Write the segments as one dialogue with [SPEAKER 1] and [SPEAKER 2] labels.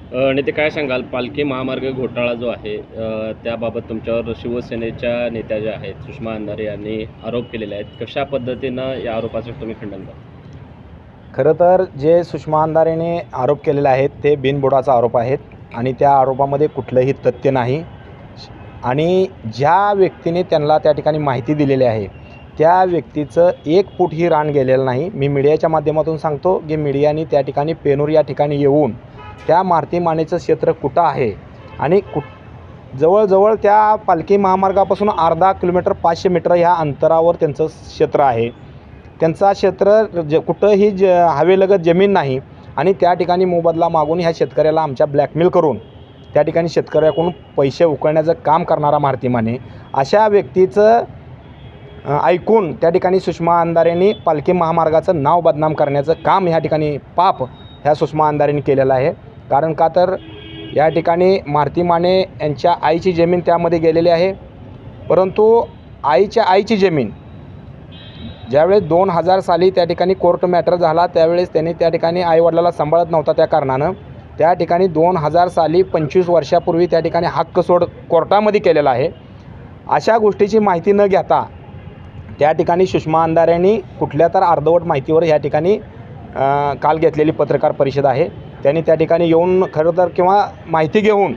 [SPEAKER 1] आणि ते काय सांगाल पालखी महामार्ग घोटाळा जो आहे त्याबाबत तुमच्यावर शिवसेनेच्या नेत्या ज्या आहेत सुषमा अंधारे यांनी आरोप केलेले आहेत. कशा पद्धतीनं या आरोपाचं तुम्ही खंडन करता?
[SPEAKER 2] खरं तर जे सुषमा अंधारेने आरोप केलेले आहेत ते बिनबुडाचा आरोप आहेत आणि त्या आरोपामध्ये कुठलंही तथ्य नाही. आणि ज्या व्यक्तीने त्यांना त्या ठिकाणी माहिती दिलेली आहे त्या व्यक्तीचं एक फूटही रान गेलेलं नाही. मी मीडियाच्या माध्यमातून सांगतो की मीडियाने त्या ठिकाणी पेनूर या ठिकाणी येऊन त्या मारुती मानेचं क्षेत्र कुठं आहे आणि जवळजवळ त्या पालखी महामार्गापासून अर्धा किलोमीटर 500 मीटर ह्या अंतरावर त्यांचं क्षेत्र आहे. त्यांचा क्षेत्र कुठंही हवेलगत जमीन नाही आणि त्या ठिकाणी मोबदला मागून ह्या शेतकऱ्याला आमच्या ब्लॅकमेल करून त्या ठिकाणी शेतकऱ्याकडून पैसे उकळण्याचं काम करणारा मारुती माने अशा व्यक्तीचं ऐकून त्या ठिकाणी सुषमा अंधारेंनी पालखी महामार्गाचं नाव बदनाम करण्याचं काम ह्या ठिकाणी पाप ह्या सुषमा अंधारेंनी केलेलं आहे. कारण का तर या ठिकाणी मारुती माने यांच्या आईची जमीन त्यामध्ये गेलेली आहे. परंतु आईची जमीन ज्यावेळेस 2000 साली त्या ठिकाणी कोर्ट मॅटर झाला त्यावेळेस त्यांनी त्या ठिकाणी आईवडिलाला सांभाळत नव्हता. त्या कारणानं त्या ठिकाणी 2000 साली 25 वर्षापूर्वी त्या ठिकाणी हक्क सोड कोर्टामध्ये केलेला आहे. अशा गोष्टीची माहिती न घेता त्या ठिकाणी सुषमा अंधारेंनी कुठल्या तर अर्धवट माहितीवर ह्या ठिकाणी काल घेतलेली पत्रकार परिषद आहे. त्यांनी त्या ठिकाणी येऊन खरं तर किंवा माहिती घेऊन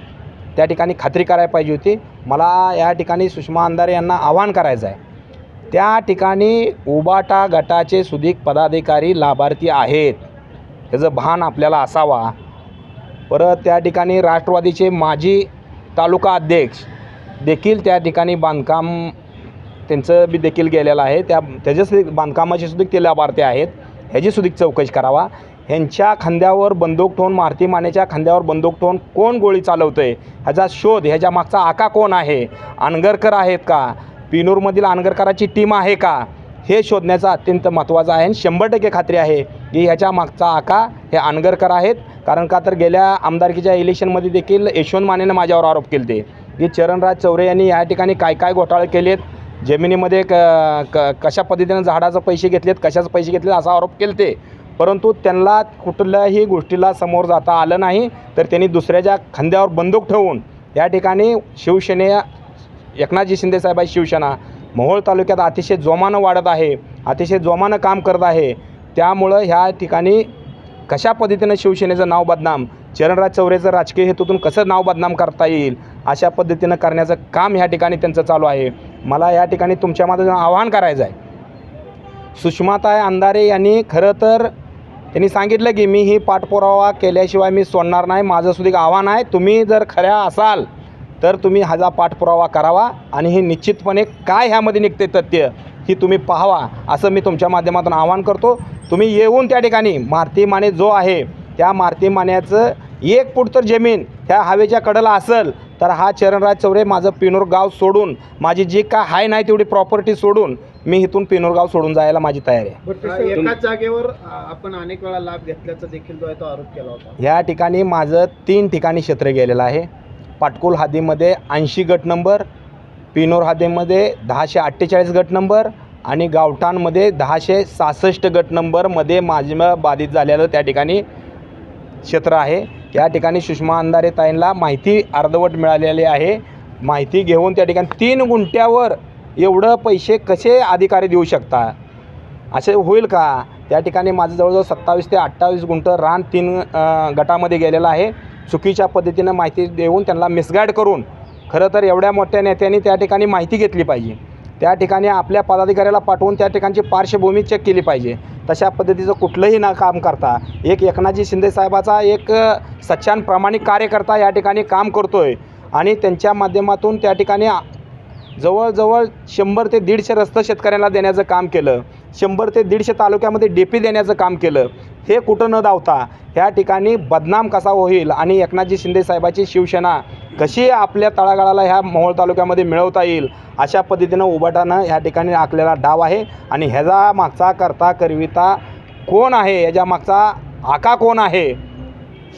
[SPEAKER 2] त्या ठिकाणी खात्री करायला पाहिजे होती. मला या ठिकाणी सुषमा अंधारे यांना आवाहन करायचं आहे. त्या ठिकाणी उबाटा गटाचे सुदीक पदाधिकारी लाभार्थी आहेत ह्याचं भान आपल्याला असावा. परत त्या ठिकाणी राष्ट्रवादीचे माजी तालुका अध्यक्ष देखील त्या ठिकाणी बांधकाम त्यांचं बी देखील गेलेलं आहे. त्याच्या बांधकामाचे सुद्धा ते लाभार्थी आहेत ह्याची सुद्धा चौकशी करावा. ह्यांच्या खांद्यावर बंदूक ठेवून मारुती मानेच्या खांद्यावर बंदूक ठेवून कोण गोळी चालवतं आहे ह्याचा शोध, ह्याच्या मागचा आका कोण आहे, अनगरकर आहेत का, पिनूरमधील अनगरकराची टीम आहे का, हे शोधण्याचा अत्यंत महत्त्वाचं आहे. आणि 100% खात्री आहे की ह्याच्या मागचा आका हे अनगरकर आहेत. कारण का तर गेल्या आमदारकीच्या इलेक्शनमध्ये देखील यशवंत मानेनं माझ्यावर आरोप केले ते की चरणराज चौरे यांनी या ठिकाणी काय घोटाळे केलेत, जमिनीमध्ये कशा पद्धतीनं झाडाचं पैसे घेतलेत, कशाचं पैसे घेतलेत असा आरोप केले ते. परंतु त्यांना कुठल्याही गोष्टीला समोर जाता आलं नाही. तर त्यांनी दुसऱ्याच्या खांद्यावर बंदूक ठेवून या ठिकाणी एकनाथजी शिंदे साहेबांची शिवसेना मोहोळ तालुक्यात अतिशय जोमानं वाढत आहे, अतिशय जोमानं काम करत आहे. त्यामुळं ह्या ठिकाणी कशा पद्धतीनं शिवसेनेचं नाव बदनाम, चरणराज चौरेचं राजकीय हेतूतून कसं नाव बदनाम करता येईल अशा पद्धतीनं करण्याचं काम ह्या ठिकाणी त्यांचं चालू आहे. मला या ठिकाणी तुमच्या माध्यमातून आवाहन करायचं आहे. सुषमाताई अंधारे यांनी खरं तर त्यांनी सांगितलं की मी ही पाठपुरावा केल्याशिवाय मी सोडणार नाही. माझं सुद्धा आव्हान आहे, तुम्ही जर खऱ्या असाल तर तुम्ही ह्याचा पाठपुरावा करावा आणि हे निश्चितपणे काय ह्यामध्ये निघते तथ्य ही तुम्ही पाहावा असं मी तुमच्या माध्यमातून आवाहन करतो. तुम्ही येऊन त्या ठिकाणी मारुती माने जो आहे त्या मारुती मान्याचं 1 फूट तर जमीन ह्या हवेच्या कडेला असेल तर हा चरणराज चौरे माझं पिनूर गाव सोडून माझी जी काय आहे नाही तेवढी प्रॉपर्टी सोडून मी इथून पिनूर गाव सोडून जायला माझी तयारी आहे.
[SPEAKER 3] एकाच जागेवर आपण अनेक वेळा लाभ घेतल्याचा देखील जो आहे तो आरोप केला होता.
[SPEAKER 2] ह्या ठिकाणी माझं 3 ठिकाणी क्षेत्र गेलेलं आहे. पाटकुल हद्दीमध्ये 80 गट नंबर, पिनोर हद्दीमध्ये 1048 गट नंबर आणि गावठाणमध्ये 1066 गट नंबरमध्ये माझं बाधित झालेलं त्या ठिकाणी क्षेत्र आहे. या ठिकाणी सुषमा अंधारे ताईंना माहिती अर्धवट मिळालेली आहे. माहिती घेऊन त्या ठिकाणी 3 गुंठ्यावर एवढं पैसे कसे अधिकारी देऊ शकता, असे होईल का? त्या ठिकाणी माझं जवळजवळ 27 ते 28 गुंठ रान 3 गटामध्ये गेलेलं आहे. चुकीच्या पद्धतीनं माहिती देऊन त्यांना मिसगाईड करून खरं तर एवढ्या मोठ्या नेत्यांनी त्या ठिकाणी माहिती घेतली पाहिजे. त्या ठिकाणी आपल्या पदाधिकाऱ्याला पाठवून त्या ठिकाणची पार्श्वभूमी चेक केली पाहिजे. तशा पद्धतीचं कुठलंही न काम करता एक एकनाथजी शिंदे साहेबाचा एक सच्चान प्रामाणिक कार्यकर्ता या ठिकाणी काम करतो आहे आणि त्यांच्या माध्यमातून त्या ठिकाणी जवळजवळ 100 ते 150 रस्ते शेतकऱ्यांना देण्याचं काम केलं, 100 ते 150 तालुक्यामध्ये डेपी देण्याचं काम केलं. हे कुठं न धावता ह्या ठिकाणी बदनाम कसा होईल आणि एकनाथजी शिंदे साहेबाची शिवसेना कशी आपल्या तळागाळाला ह्या मोहोळ तालुक्यामध्ये मिळवता येईल अशा पद्धतीनं उबाटानं ह्या ठिकाणी आखलेला डाव आहे. आणि ह्याचा मागचा करता करविता कोण आहे, ह्याच्या मागचा आका कोण आहे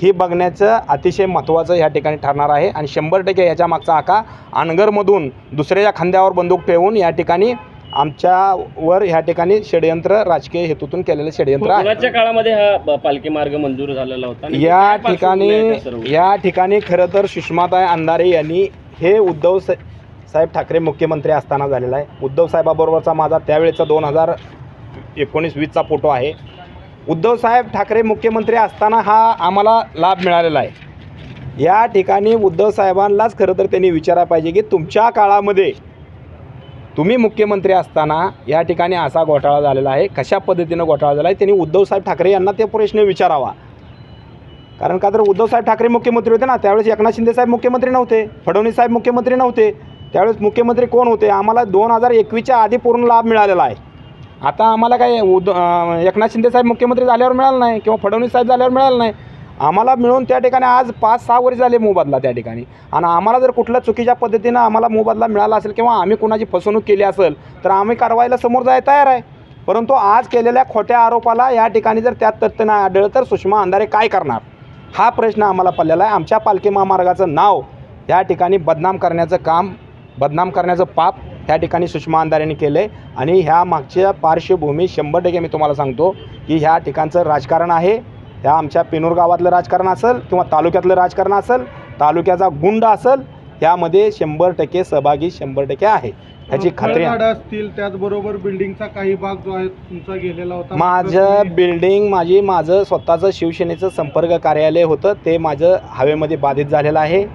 [SPEAKER 2] हे बघण्याचं अतिशय महत्त्वाचं ह्या ठिकाणी ठरणार आहे. आणि 100% ह्याच्या मागचा आका अनगरमधून दुसऱ्याच्या खांद्यावर बंदूक ठेवून या ठिकाणी आमच्यावर ह्या ठिकाणी षडयंत्र राजकीय हेतूतून केलेलं षडयंत्र आहे.
[SPEAKER 1] कोणाच्या काळामध्ये हा पालखी मार्ग मंजूर झालेला होता आणि
[SPEAKER 2] या
[SPEAKER 1] काय पार्श्वभूमी आहे त्या सर्व?
[SPEAKER 2] ठिकाणी खरं तर सुषमाताई अंधारे यांनी हे साहेब ठाकरे मुख्यमंत्री असताना झालेला आहे. उद्धव साहेबाबरोबरचा माझा त्यावेळेचा 2019-20चा फोटो आहे. उद्धव साहेब ठाकरे मुख्यमंत्री असताना हा आम्हाला लाभ मिळालेला आहे. या ठिकाणी उद्धव साहेबांनाच खरं तर त्यांनी विचारायला पाहिजे की तुमच्या काळामध्ये तुम्ही मुख्यमंत्री असताना या ठिकाणी असा घोटाळा झालेला आहे, कशा पद्धतीनं घोटाळा झाला आहे, त्यांनी उद्धव साहेब ठाकरे यांना ते प्रश्न विचारावा. कारण का तर उद्धव साहेब ठाकरे मुख्यमंत्री होते ना, त्यावेळेस एकनाथ शिंदे साहेब मुख्यमंत्री नव्हते, फडणवीस साहेब मुख्यमंत्री नव्हते. त्यावेळेस मुख्यमंत्री कोण होते? आम्हाला 2021च्या आधी पूर्ण लाभ मिळालेला आहे. आता आम्हाला काय एकनाथ शिंदे साहेब मुख्यमंत्री झाल्यावर मिळालं नाही किंवा फडणवीस साहेब झाल्यावर मिळालं नाही. आम्हाला मिळून त्या ठिकाणी आज 5-6 वर्ष झाले मोबदला त्या ठिकाणी. आणि आम्हाला जर कुठल्या चुकीच्या पद्धतीनं आम्हाला मोबदला मिळाला असेल किंवा आम्ही कुणाची फसवणूक केली असेल तर आम्ही कारवाईला समोर जायला तयार आहे. परंतु आज केलेल्या खोट्या आरोपाला या ठिकाणी जर त्यात तथ्य नाही आढळलं तर सुषमा अंधारे काय करणार, हा प्रश्न आम्हाला पडलेला आहे. आमच्या पालखी महामार्गाचं नाव या ठिकाणी बदनाम करण्याचं पाप ह्या ठिकाणी सुषमा अंधारेंनी केलं आहे. आणि ह्या मागच्या पार्श्वभूमी 100% मी तुम्हाला सांगतो की ह्या ठिकाणचं राजकारण आहे. ह्या आमच्या पेनूर गावातलं राजकारण असेल किंवा तालुक्यातलं राजकारण असेल, तालुक्याचा गुंड असेल, ह्यामध्ये 100% सहभागी 100% आहे ह्याची खात्री आहे.
[SPEAKER 3] असतील त्याचबरोबर बिल्डिंगचा काही भाग जो आहे तुमचा गेलेला होता.
[SPEAKER 2] माझं स्वतःचं शिवसेनेचं संपर्क कार्यालय होतं, ते माझं हवेमध्ये बाधित झालेलं आहे.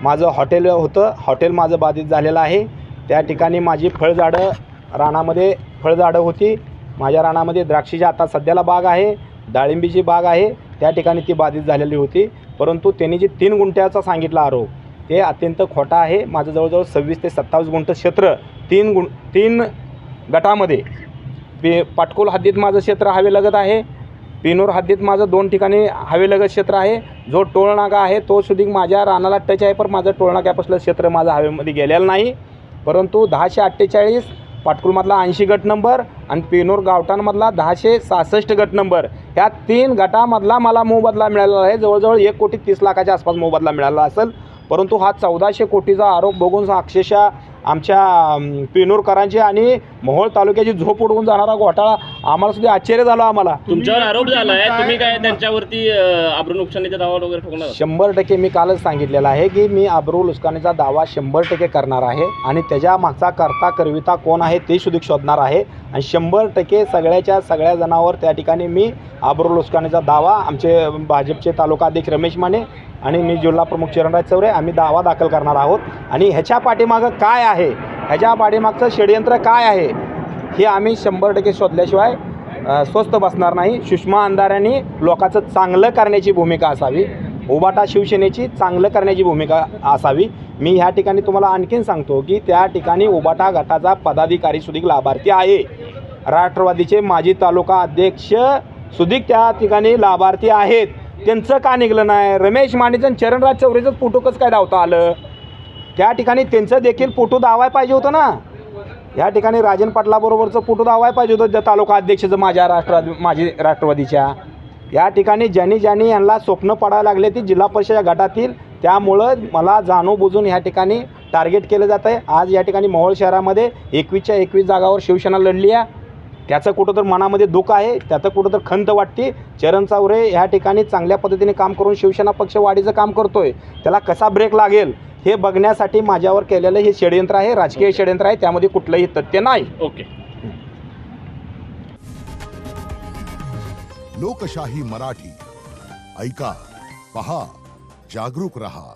[SPEAKER 2] माझं हॉटेल होतं, हॉटेल माझं बाधित झालेलं आहे. त्या ठिकाणी माझी रानामध्ये फळझाडं होती. माझ्या रानामध्ये द्राक्षीची आता सध्याला बाग आहे, डाळिंबीची बाग आहे, त्या ठिकाणी ती बाधित झालेली होती. परंतु त्यांनी जे 3 गुंठ्याचा सांगितला आरोप ते अत्यंत खोटा आहे. माझं जवळजवळ 26 ते 27 गुंठ क्षेत्र 3 गटामध्ये पाटकुल हद्दीत माझं क्षेत्र हवेलगत आहे. पिनूर हद्दीत माझं 2 ठिकाणी हवेलगत क्षेत्र आहे. जो टोळनाका आहे तो सुद्धा माझ्या रानाला टच आहे, पण माझं टोळनाक्यापासलं क्षेत्र माझं हवेमध्ये गेलेलं नाही. परंतु 1048 पाटकुलमधला 80 गट नंबर आणि पेनूर गावठाणमधला 1066 गट नंबर, ह्या 3 गटामधला मला मोबदला मिळालेला आहे. जवळजवळ 1,30,00,000च्या आसपास मोबदला मिळाला असेल. परंतु हा 1400 कोटीचा आरोप बघून अक्षरशः आमच्या पेनूरकरांची आणि मोहोळ तालुक्याची झोप उडवून जाणारा घोटाळा आम्हाला सुद्धा आश्चर्य झालं. आम्हाला
[SPEAKER 1] तुमच्यावर आरोप झाला आहे, तुम्ही काय त्यांच्यावरती आबरू नुकसानीचा दावा वगैरे ठोकणार?
[SPEAKER 2] 100% मी कालच सांगितलेलं आहे की मी आबरू नुकसानीचा दावा 100% करणार आहे आणि त्याच्या मागचा करता करविता कोण आहे ते सुद्धा शोधणार आहे. आणि 100% सगळ्या जणांवर त्या ठिकाणी मी आबरू नुकसानीचा दावा, आमचे भाजपचे तालुका अध्यक्ष रमेश माने आणि मी जिल्हा प्रमुख चरणराज चौरे आम्ही दावा दाखल करणार आहोत. आणि ह्याच्या पाठीमागं काय आहे, ह्याच्या पाठीमागचं षडयंत्र काय आहे हे आम्ही 100% शोधल्याशिवाय स्वस्थ बसणार नाही. सुषमा अंधारेंनी लोकांचं चांगलं करण्याची भूमिका असावी, उबाटा शिवसेनेची चांगलं करण्याची भूमिका असावी. मी ह्या ठिकाणी तुम्हाला आणखीन सांगतो की त्या ठिकाणी उबाटा गटाचा पदाधिकारी सुधीक लाभार्थी आहे. राष्ट्रवादीचे माजी तालुका अध्यक्ष सुधीक त्या ठिकाणी लाभार्थी आहेत. त्यांचं का निघलं नाही? रमेश मानेचं चरणराज चौरेचं फोटो कसं काय धावता आलं? त्या ठिकाणी त्यांचं देखील फोटो दावाय पाहिजे होतं ना. या ठिकाणी राजन पाटलाबरोबरचं फोटो दावाय पाहिजे होतं तालुका अध्यक्षाचं माजी राष्ट्रवादीच्या. या ठिकाणी ज्यांनी यांना स्वप्न पडायला लागले ती जिल्हा परिषद गटातील, त्यामुळं मला जाणूनबुजून ह्या ठिकाणी टार्गेट केलं जातं आहे. आज या ठिकाणी मोहोळ शहरामध्ये 21च्या 21 जागावर शिवसेना लढली आहे. त्याचं कुठं तर मनामध्ये दुःख आहे, त्याचं कुठं तर खंत वाटते. चरण चौरे ह्या ठिकाणी चांगल्या पद्धतीने काम करून शिवसेना पक्ष वाढीचं काम करतोय, त्याला कसा ब्रेक लागेल हे बघण्यासाठी माझ्यावर केलेलं हे षडयंत्र आहे, राजकीय षडयंत्र आहे, त्यामध्ये कुठलंही तथ्य नाही.
[SPEAKER 1] ओके.
[SPEAKER 4] लोकशाही मराठी ऐका, पहा, जागरूक रहा.